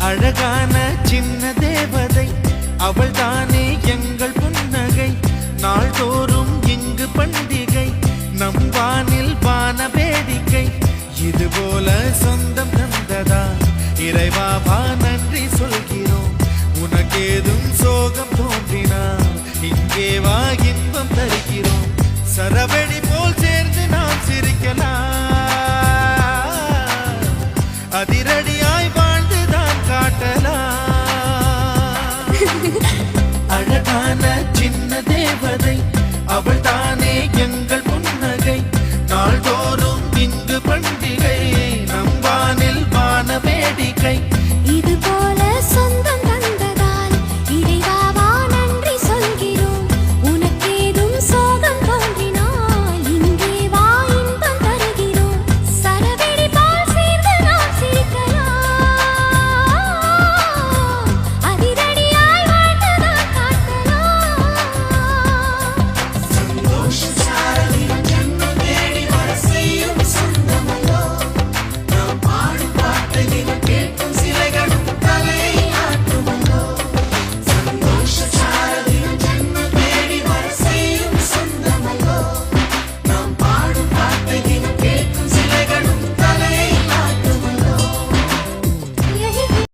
அழகான சின்ன தேவதை அவள் தானே எங்கள் புன்னகை. நாள்தோறும் இங்கு பண்டிகை, நம் வானில் வான வேடிக்கை. இதுபோல சொந்தம் தந்ததா இறைவாவா நன்றி சொல்கிறோம். உனக்கேதும் சோகம் தோன்றினால் இங்கே வா இன்பம் தருகிறோம். சரவெடி போல் சேர்ந்து நாம் சிரிக்கலாம்.